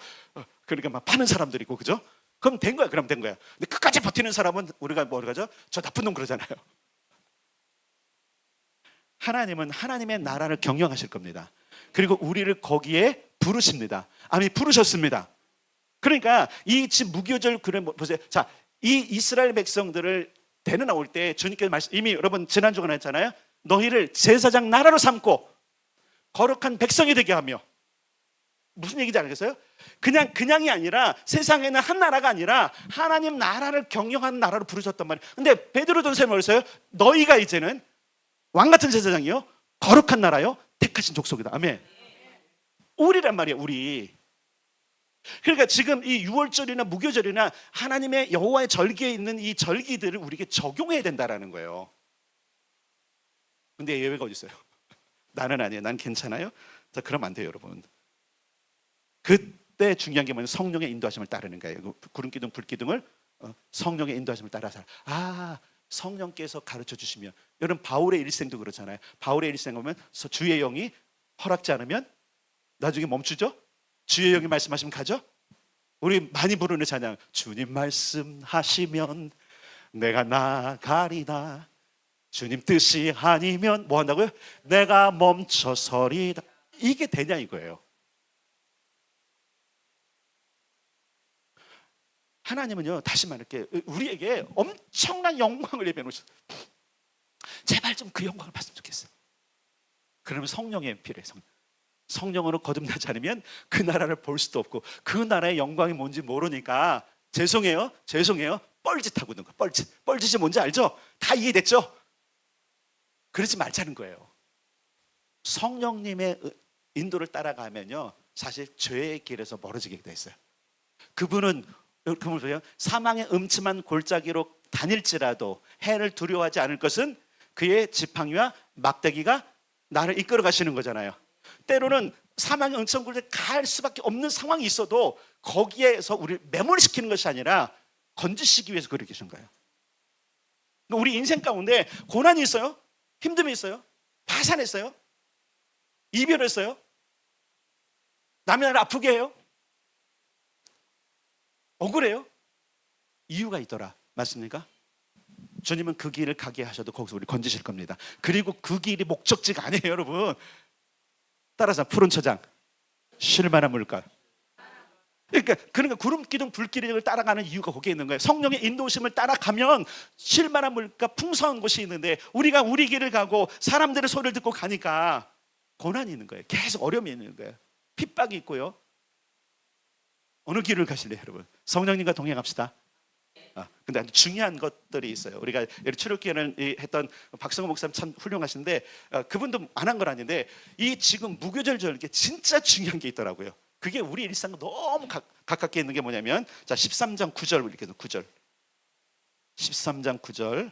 그러니까 막 파는 사람들이 있고, 그죠? 그럼 된 거야. 그럼 된 거야. 근데 끝까지 버티는 사람은 우리가 뭐라 하죠? 저 나쁜 놈 그러잖아요. 하나님은 하나님의 나라를 경영하실 겁니다. 그리고 우리를 거기에 부르십니다. 아니 부르셨습니다. 그러니까 이 집 무교절 그래 보세요. 자, 이 이스라엘 백성들을 데려 나올 때 주님께서 이미 여러분 지난주에 했잖아요. 너희를 제사장 나라로 삼고 거룩한 백성이 되게 하며. 무슨 얘기인지 알겠어요? 그냥이 아니라 세상에는 한 나라가 아니라 하나님 나라를 경영하는 나라로 부르셨단 말이에요. 근데 베드로 전서에 뭐랬어요? 너희가 이제는 왕 같은 제사장이요, 거룩한 나라요, 택하신 족속이다. 아멘. 우리란 말이에요. 우리. 그러니까 지금 이 유월절이나 무교절이나 하나님의 여호와의 절기에 있는 이 절기들을 우리에게 적용해야 된다라는 거예요. 근데 예외가 어디 있어요? 나는 아니에요. 난 괜찮아요. 자, 그러면 안 돼요, 여러분. 그때 중요한 게 뭐냐면 성령의 인도하심을 따르는 거예요. 구름기둥, 불기둥을 성령의 인도하심을 따라서 성령께서 가르쳐 주시면. 여러분 바울의 일생도 그렇잖아요. 바울의 일생 보면 주의 영이 허락지 않으면 나중에 멈추죠. 주의 영이 말씀하시면 가죠. 우리 많이 부르는 찬양, 주님 말씀하시면 내가 나가리다. 주님 뜻이 아니면 뭐 한다고요? 내가 멈춰서리다. 이게 되냐 이거예요. 하나님은요, 다시 말할게요, 우리에게 엄청난 영광을 예비해 놓으셨어요. 제발 좀 그 영광을 봤으면 좋겠어요. 그러면 성령이 필요해요. 성령으로 거듭나지 않으면 그 나라를 볼 수도 없고 그 나라의 영광이 뭔지 모르니까 죄송해요 뻘짓하고 있는 거예요. 뻘짓이 뭔지 알죠? 다 이해됐죠? 그러지 말자는 거예요. 성령님의 인도를 따라가면요, 사실 죄의 길에서 멀어지게 돼 있어요. 그분은 사망의 음침한 골짜기로 다닐지라도 해를 두려워하지 않을 것은 그의 지팡이와 막대기가 나를 이끌어 가시는 거잖아요. 때로는 사망의 음침한 골짜기에 갈 수밖에 없는 상황이 있어도 거기에서 우리를 매몰시키는 것이 아니라 건지시기 위해서 그렇게 계신 거예요. 우리 인생 가운데 고난이 있어요. 힘듦이 있어요. 파산했어요. 이별했어요. 남의 나를 아프게 해요. 억울해요. 이유가 있더라. 맞습니까? 주님은 그 길을 가게 하셔도 거기서 우리 건지실 겁니다. 그리고 그 길이 목적지가 아니에요, 여러분. 따라서 푸른 초장, 쉴만한 물가. 그러니까 구름기둥 불기둥을 따라가는 이유가 거기에 있는 거예요. 성령의 인도심을 따라가면 쉴만한 물가, 풍성한 곳이 있는데 우리가 우리 길을 가고 사람들의 소리를 듣고 가니까 고난이 있는 거예요. 계속 어려움이 있는 거예요. 핍박이 있고요. 어느 길을 가실래요, 여러분? 성령님과 동행합시다. 근데 아주 중요한 것들이 있어요. 우리가 출애굽기를 했던 박성호 목사님 참 훌륭하신데 그분도 안 한 건 아닌데 이 지금 무교절 절기 진짜 중요한 게 있더라고요. 그게 우리 일상과 너무 가깝게 있는 게 뭐냐면, 자 13장 9절 이렇게 9절 13장 9절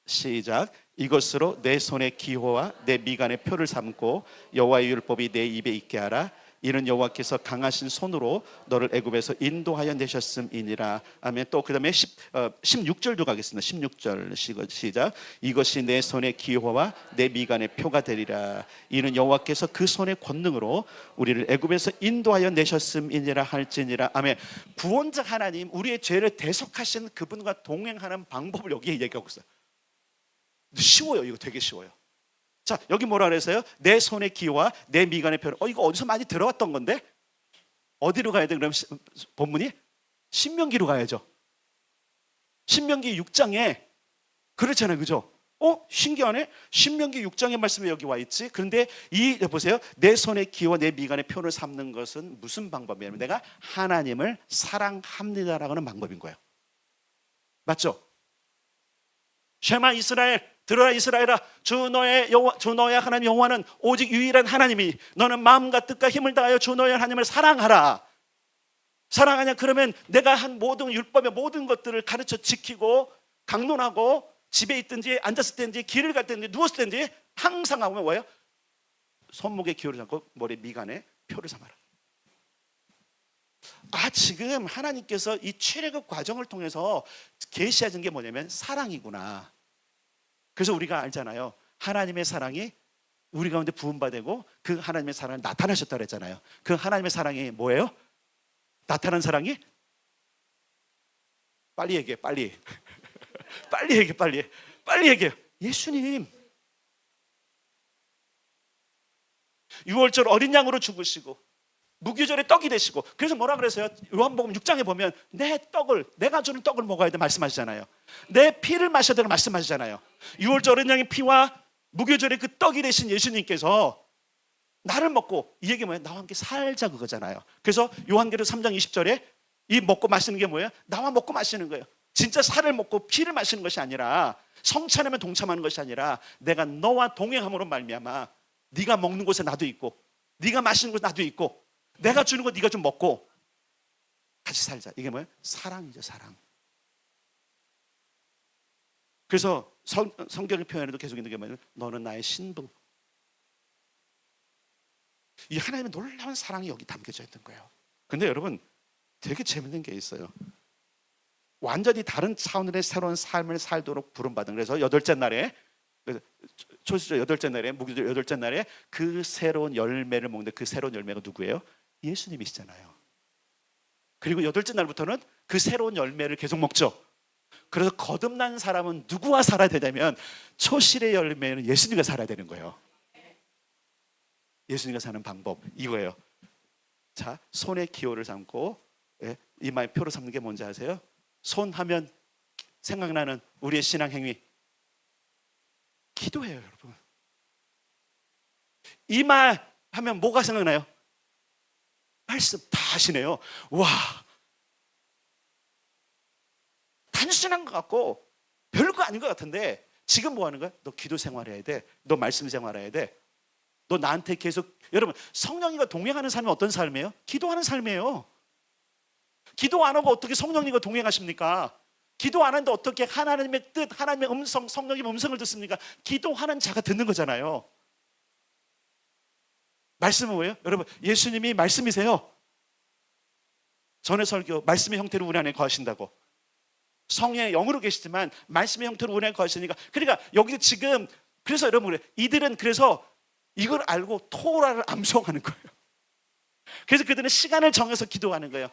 시작. 이것으로 내 손의 기호와 내 미간의 표를 삼고 여호와의 율법이 내 입에 있게 하라. 이는 여호와께서 강하신 손으로 너를 애굽에서 인도하여 내셨음이니라. 아멘. 또 그다음에 16절도 가겠습니다. 16절 시작. 이것이 내 손의 기호와 내 미간의 표가 되리라. 이는 여호와께서 그 손의 권능으로 우리를 애굽에서 인도하여 내셨음이니라 할지니라. 아멘. 구원자 하나님, 우리의 죄를 대속하신 그분과 동행하는 방법을 여기에 얘기하고 있어요. 쉬워요. 이거 되게 쉬워요. 자, 여기 뭐라 그래서요? 내 손의 기호와 내 미간의 표를. 이거 어디서 많이 들어왔던 건데? 어디로 가야 돼? 그럼 본문이 신명기로 가야죠. 신명기 6장에 그렇잖아요. 그죠? 신기하네. 신명기 6장의 말씀이 여기 와 있지. 그런데 보세요. 내 손의 기호와 내 미간의 표를 삼는 것은 무슨 방법이냐면 내가 하나님을 사랑합니다라고 하는 방법인 거예요. 맞죠? 쉐마 이스라엘, 들어라 이스라엘아, 주 너의 하나님 여호와는 오직 유일한 하나님이, 너는 마음과 뜻과 힘을 다하여 주 너의 하나님을 사랑하라. 사랑하냐? 그러면 내가 한 모든 율법의 모든 것들을 가르쳐 지키고 강론하고, 집에 있든지 앉았을 때든지 길을 갈 때든지 누웠을 때든지 항상 하면 뭐예요? 손목에 기호를 잡고 머리 미간에 표를 삼아라. 지금 하나님께서 이 출애굽 과정을 통해서 계시하신 게 뭐냐면 사랑이구나. 그래서 우리가 알잖아요. 하나님의 사랑이 우리 가운데 부음받고 그 하나님의 사랑이 나타나셨다 그랬잖아요. 그 하나님의 사랑이 뭐예요? 나타난 사랑이? 빨리 얘기해. 빨리 빨리 얘기해. 빨리 얘기해. 예수님 6월절 어린 양으로 죽으시고 무교절에 떡이 되시고, 그래서 뭐라 그랬어요? 요한복음 6장에 보면 내가 주는 떡을 먹어야 돼 말씀하시잖아요. 내 피를 마셔야 되는 말씀하시잖아요. 6월절 어린 양의 피와 무교절에 그 떡이 되신 예수님께서 나를 먹고, 이 얘기 뭐예요? 나와 함께 살자 그거잖아요. 그래서 요한계시록 3장 20절에 이 먹고 마시는 게 뭐예요? 나와 먹고 마시는 거예요. 진짜 살을 먹고 피를 마시는 것이 아니라, 성찬하면 동참하는 것이 아니라, 내가 너와 동행함으로 말미암아 네가 먹는 곳에 나도 있고 네가 마시는 곳에 나도 있고 내가 주는 거 네가 좀 먹고 같이 살자. 이게 뭐예요? 사랑이죠, 사랑. 그래서 성경의 표현에도 계속 있는 게 뭐예요? 너는 나의 신부. 이 하나님의 놀라운 사랑이 여기 담겨져 있는 거예요. 근데 여러분 되게 재밌는 게 있어요. 완전히 다른 차원의 새로운 삶을 살도록 부름받은, 그래서 여덟째 날에, 초시절 여덟째 날에, 무교절 여덟째 날에 그 새로운 열매를 먹는데, 그 새로운 열매가 누구예요? 예수님이시잖아요. 그리고 여덟째 날부터는 그 새로운 열매를 계속 먹죠. 그래서 거듭난 사람은 누구와 살아야 되냐면 초실의 열매는 예수님과 살아야 되는 거예요. 예수님과 사는 방법 이거예요. 자, 손에 기호를 삼고 이마에 표를 삼는 게 뭔지 아세요? 손 하면 생각나는 우리의 신앙 행위, 기도해요, 여러분. 이마 하면 뭐가 생각나요? 말씀 다 하시네요. 와, 단순한 것 같고 별거 아닌 것 같은데 지금 뭐 하는 거야? 너 기도 생활해야 돼. 너 말씀 생활해야 돼. 너 나한테 계속, 여러분 성령님과 동행하는 삶이 어떤 삶이에요? 기도하는 삶이에요. 기도 안 하고 어떻게 성령님과 동행하십니까? 기도 안 하는데 어떻게 하나님의 뜻, 하나님의 음성, 성령님의 음성을 듣습니까? 기도하는 자가 듣는 거잖아요. 말씀은 뭐예요? 여러분 예수님이 말씀이세요. 전의 설교 말씀의 형태로 우리 안에 거하신다고. 성령의 영으로 계시지만 말씀의 형태로 우리 안에 거하시니까, 그러니까 여기 지금, 그래서 여러분 그래, 이들은 그래서 이걸 알고 토라를 암송하는 거예요. 그래서 그들은 시간을 정해서 기도하는 거예요.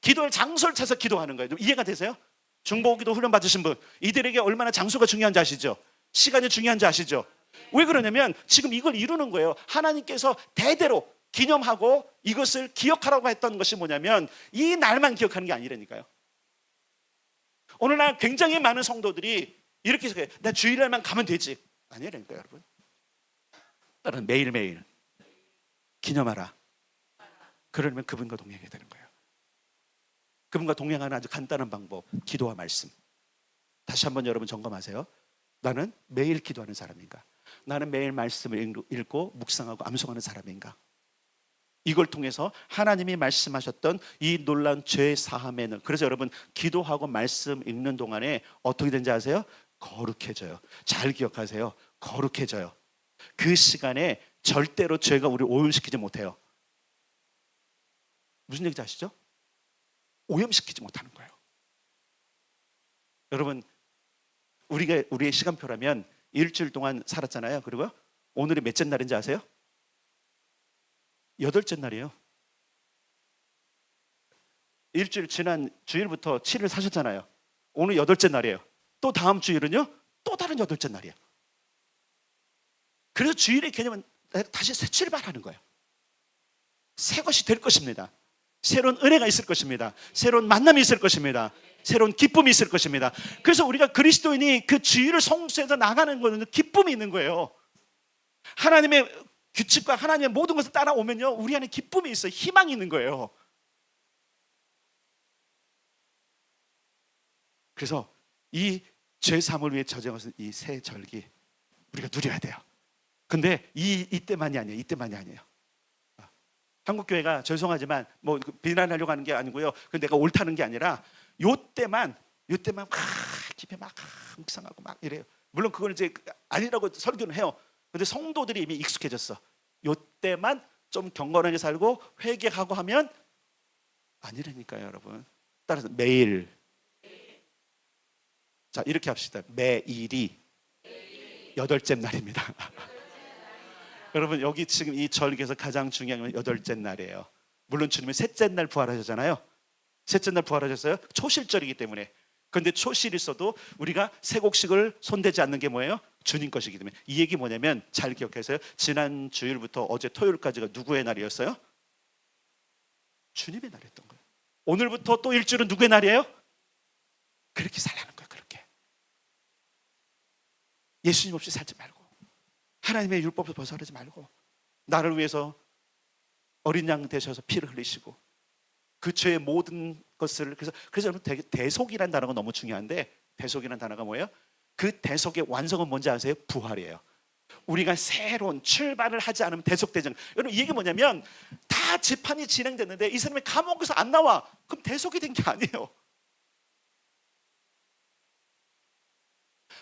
기도의 장소를 찾아서 기도하는 거예요. 이해가 되세요? 중보기도 훈련 받으신 분, 이들에게 얼마나 장소가 중요한지 아시죠? 시간이 중요한지 아시죠? 왜 그러냐면 지금 이걸 이루는 거예요. 하나님께서 대대로 기념하고 이것을 기억하라고 했던 것이 뭐냐면 이 날만 기억하는 게 아니라니까요. 오늘날 굉장히 많은 성도들이 이렇게 생각해요. 나 주일날만 가면 되지. 아니라니까요, 여러분. 나는 매일매일 기념하라. 그러면 그분과 동행하게 되는 거예요. 그분과 동행하는 아주 간단한 방법, 기도와 말씀. 다시 한번 여러분 점검하세요. 나는 매일 기도하는 사람인가? 나는 매일 말씀을 읽고 묵상하고 암송하는 사람인가? 이걸 통해서 하나님이 말씀하셨던 이 놀라운 죄 사함에는, 그래서 여러분 기도하고 말씀 읽는 동안에 어떻게 되는지 아세요? 거룩해져요. 잘 기억하세요. 거룩해져요. 그 시간에 절대로 죄가 우리를 오염시키지 못해요. 무슨 얘기인지 아시죠? 오염시키지 못하는 거예요. 여러분, 우리의 시간표라면 일주일 동안 살았잖아요. 그리고 오늘이 몇째 날인지 아세요? 8째 날이에요. 일주일 지난 주일부터 7일 사셨잖아요. 오늘 8째 날이에요. 또 다음 주일은요, 또 다른 8째 날이에요. 그래서 주일의 개념은 다시 새 출발하는 거예요. 새 것이 될 것입니다. 새로운 은혜가 있을 것입니다. 새로운 만남이 있을 것입니다. 새로운 기쁨이 있을 것입니다. 그래서 우리가 그리스도인이 그 주일을 성수해서 나가는 거는 기쁨이 있는 거예요. 하나님의 규칙과 하나님의 모든 것을 따라오면요, 우리 안에 기쁨이 있어요. 희망이 있는 거예요. 그래서 이 죄사함을 위해 저정하신 이 새 절기 우리가 누려야 돼요. 근데 이때만이 아니에요. 이때만이 아니에요. 한국교회가 죄송하지만 뭐 비난하려고 하는 게 아니고요. 그 내가 옳다는 게 아니라 요때만 막 깊이 막 묵상하고 막 이래요. 물론 그건 이제 아니라고 설교는 해요. 근데 성도들이 이미 익숙해졌어. 요때만 좀 경건하게 살고 회개하고 하면 아니라니까요, 여러분. 따라서 매일. 자, 이렇게 합시다. 매일이 8째 날입니다. 여러분, 여기 지금 이 절기에서 가장 중요한 건 8째 날이에요. 물론 주님은 셋째 날 부활하셨잖아요. 셋째 날 부활하셨어요. 초실절이기 때문에. 그런데 초실이 있어도 우리가 세곡식을 손대지 않는 게 뭐예요? 주님 것이기 때문에. 이 얘기 뭐냐면 잘 기억하세요. 지난 주일부터 어제 토요일까지가 누구의 날이었어요? 주님의 날이었던 거예요. 오늘부터 또 일주일은 누구의 날이에요? 그렇게 살라는 거예요. 그렇게. 예수님 없이 살지 말고, 하나님의 율법에서 벗어나지 말고, 나를 위해서 어린 양 되셔서 피를 흘리시고 그 죄의 모든 것을, 그래서 여러분 대속이라는 단어가 너무 중요한데, 대속이라는 단어가 뭐예요? 그 대속의 완성은 뭔지 아세요? 부활이에요. 우리가 새로운 출발을 하지 않으면 대속되지 않아요. 여러분, 이 얘기 뭐냐면 다 재판이 진행됐는데 이 사람이 감옥에서 안 나와. 그럼 대속이 된 게 아니에요.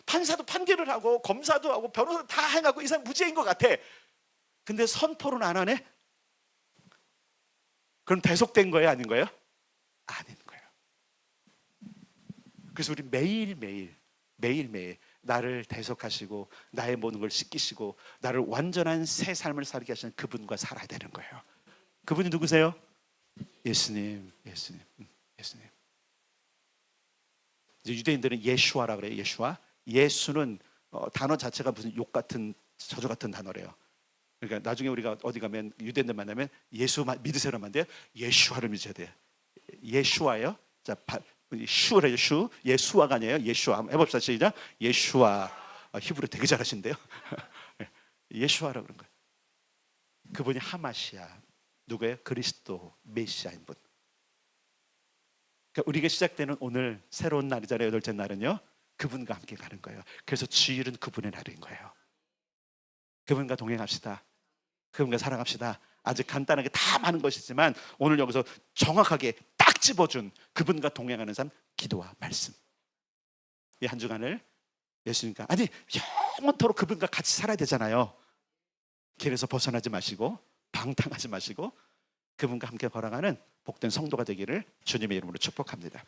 판사도 판결을 하고 검사도 하고 변호사도 다 행하고 이 사람 무죄인 것 같아. 근데 선포는 안 하네? 그럼 대속된 거예요? 아닌 거예요? 아닌 거예요. 그래서 우리 매일매일 나를 대속하시고 나의 모든 걸 씻기시고 나를 완전한 새 삶을 살게 하시는 그분과 살아야 되는 거예요. 그분이 누구세요? 예수님. 이제 유대인들은 예슈아라 그래요. 예수는 단어 자체가 무슨 욕 같은 저주 같은 단어래요. 그러니까 나중에 우리가 어디 가면 유대인들 만나면 예수 믿으세요라면 안 돼요. 예슈아를 믿으셔야 돼요. 예슈아예요. 자, 슈래요. 슈. 예수아가 아니에요. 예슈아. 한번 해봅시다. 시작. 예슈아. 히브리 되게 잘하신대요. 예슈아라고 그런 거예요. 그분이 하마시아. 누구예요? 그리스도 메시아인 분. 그러니까 우리가 시작되는 오늘 새로운 날이잖아요. 8째 날은요, 그분과 함께 가는 거예요. 그래서 주일은 그분의 날인 거예요. 그분과 동행합시다. 그분과 사랑합시다. 아직 간단하게 다 많은 것이지만 오늘 여기서 정확하게 딱 집어준 그분과 동행하는 삶, 기도와 말씀. 이 한 주간을 예수님과, 아니 영원토록 그분과 같이 살아야 되잖아요. 길에서 벗어나지 마시고 방탕하지 마시고 그분과 함께 걸어가는 복된 성도가 되기를 주님의 이름으로 축복합니다.